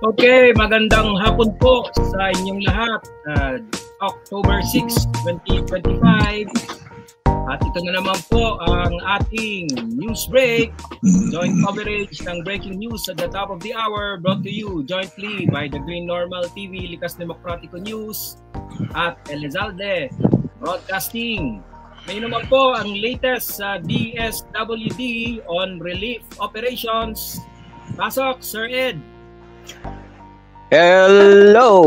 Okay, magandang hapon po sa inyong lahat. October 6, 2025. At ito na naman po ang ating news break. Joint coverage ng breaking news at the top of the hour, brought to you jointly by the Green Normal TV, Likas Demokratiko News at Elizalde Broadcasting. Ngayon naman po ang latest sa DSWD on relief operations. Pasok, Sir Ed. Hello!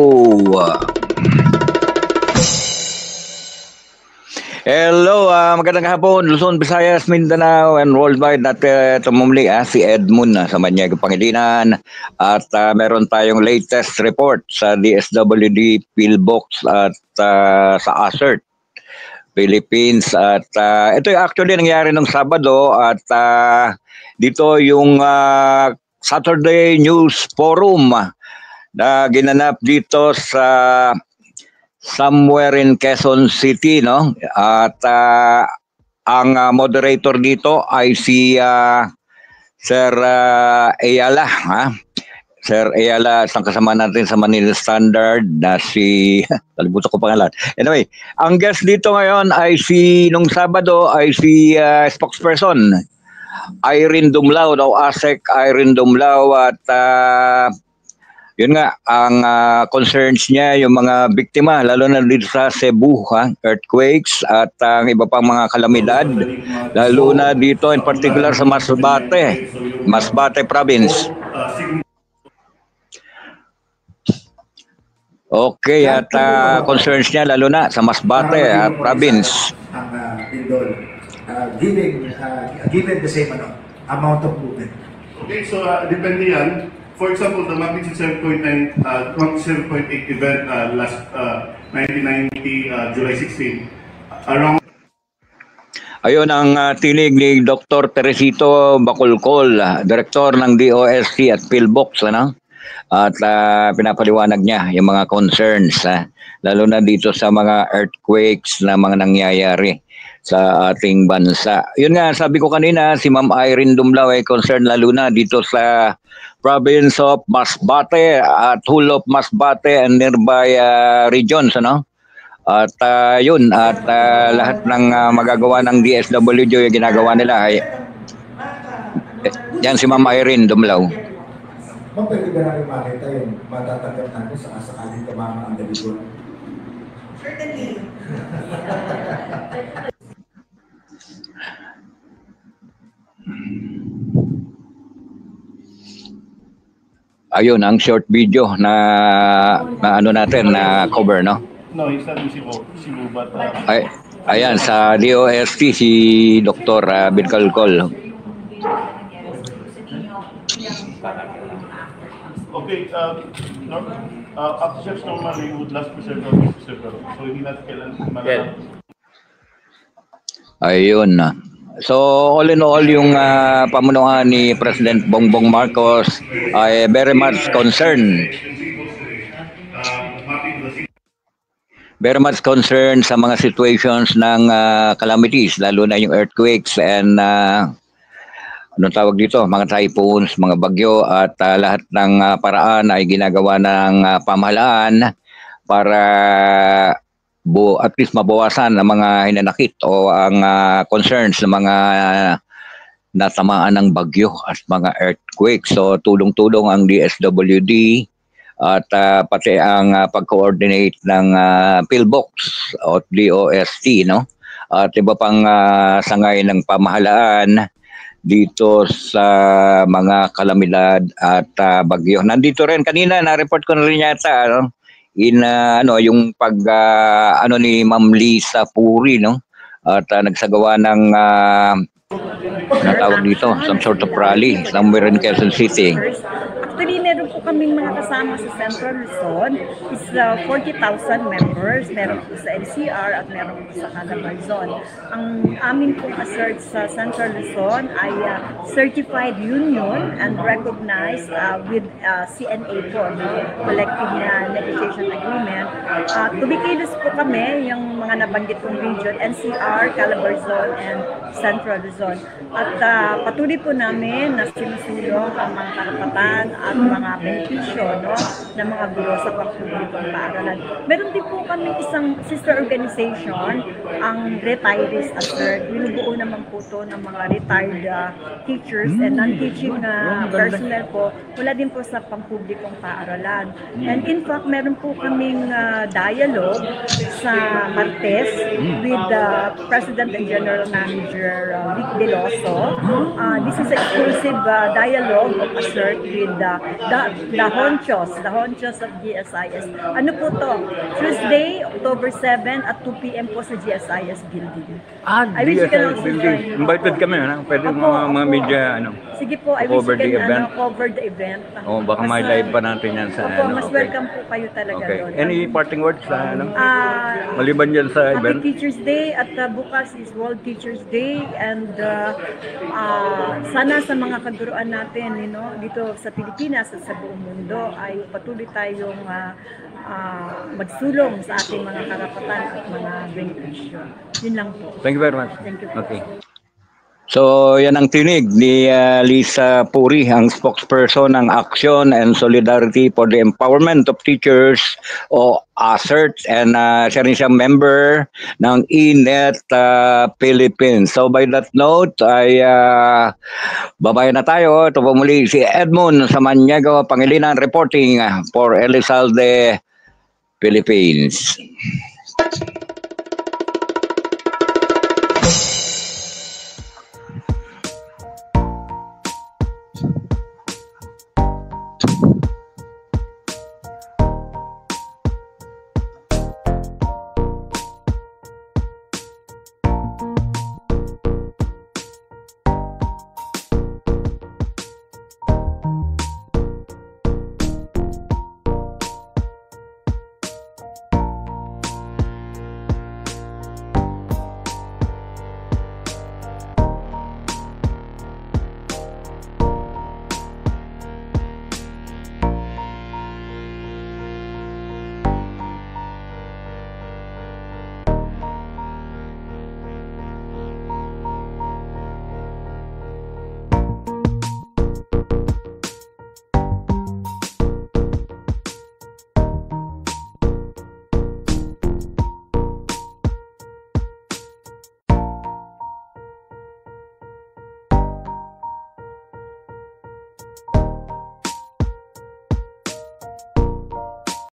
Hello, magandang hapon, Luzon, Visayas, Mindanao, and worldwide. At tumumuli si Edmund sa Maniago, Pangilinan. At meron tayong latest report sa DSWD, PhilBox at sa ASERT, Philippines. At ito actually nangyari nung Sabado at dito yung Saturday News Forum na ginanap dito sa somewhere in Quezon City, no? At ang moderator dito ay si Sir Ayala, ha? Sir Ayala, isang kasama natin sa Manila Standard na si kalimutan ko pangalan. Anyway, ang guest dito ngayon ay nung Sabado ay si spokesperson Irene Dumlao, daw ASEC Irene Dumlao, at yun nga, ang concerns niya, yung mga biktima, lalo na dito sa Cebu, earthquakes at ang iba pang mga kalamidad, lalo na dito in particular sa Masbate province. Okay, at concerns niya lalo na sa Masbate province. Given the same amount of movement. Okay, so depende yan. For example, the magnitude 7.9, 7.8 event last 1990, July 16, around... Ayun ang tinig ni Dr. Teresito Bacolcol, Director ng DOST at PhilBox, ano? At pinapaliwanag niya yung mga concerns, lalo na dito sa mga earthquakes na mga nangyayari sa ating bansa. Yun nga, sabi ko kanina, si Ma'am Irene Dumlao ay concerned lalo na dito sa province of Masbate at whole of Masbate and nearby regions, ano? At yun, at lahat ng magagawa ng DSWD yung ginagawa nila ay yan si Ma'am Irene Dumlao. Ma'am, pwede ba namin makita yung matatanggap natin sa sakaling kamama ang daligon? Certainly. Ayun, ang short video na ano natin na cover, no? No, it's not in Cebu, but... Ayan, sa DOST si Dr. Bacolcol. Okay, officers normally would last preserve or preserve, so hindi natin kailangan Ayun na. So all in all, yung pamunuan ni President Bongbong Marcos ay very much concerned. Very much concerned sa mga situations ng calamities, lalo na yung earthquakes and anong tawag dito, mga typhoons, mga bagyo, at lahat ng paraan ay ginagawa ng pamahalaan para at least mabawasan ang mga hinanakit o ang concerns ng mga natamaan ng bagyo at mga earthquakes. So tulong-tulong ang DSWD at pati ang pag-coordinate ng PhilBox o DOST, no? At iba pang sangay ng pamahalaan dito sa mga kalamidad at bagyo. Nandito rin kanina, na-report ko na rin yata, no? Yung pag ni Ma'am Lisa Puri, no? At nagsagawa ng natawag dito, some sort of rally somewhere in Quezon City. Actually, meron po kaming mga kasama sa Central Luzon. Is 40,000 members. Meron po sa NCR at meron po sa Calabar Zone. Ang amin pong assert sa Central Luzon ay certified union and recognized with CNA po, no? Collective Negotiation Agreement. Tumikilos po kami yung mga nabanggit kong region, NCR, Calabarzon, and Central Luzon. At patuloy po namin na sinusulong ang mga karapatan at mga benepisyo, no, ng mga guro sa pampublikong paaralan. Meron din po kami isang sister organization, ang Retirees Assert. Binubuo naman po ito ng mga retired teachers and non-teaching personnel po. Wala din po sa pampublikong paaralan. And in fact, meron po kaming dialogue sa Martes with the President and General Manager Rick Deloso. This is exclusive dialogue of Assert with the honchos of GSIS. Ano po to? Tuesday, October 7 at 2 p.m. po sa GSIS building. I wish you can also building. Invited kami, pwede mga media, Sige po, I wish you can cover the event. Baka may live pa natin yan sa mas welcome po kayo talaga doon. Any parting words sa maliban dyan sa event? Happy Teachers Day at bukas is World Teachers Day and sana sa mga kaguruan natin dito sa Pilipinas at sa buong mundo ay patuloy tayong magsulong sa ating mga karapatan at mga benepisyo. Yun lang po. Thank you very much. Thank you. Okay. So, yan ang tinig ni Lisa Puri, ang spokesperson ng Action and Solidarity for the Empowerment of Teachers o ASERT, and siya rin siyang member ng ENET Philippines. So, by that note, ay babayan na tayo. Ito po muli si Edmund Samaniego Pangilinan reporting for Elizalde, Philippines.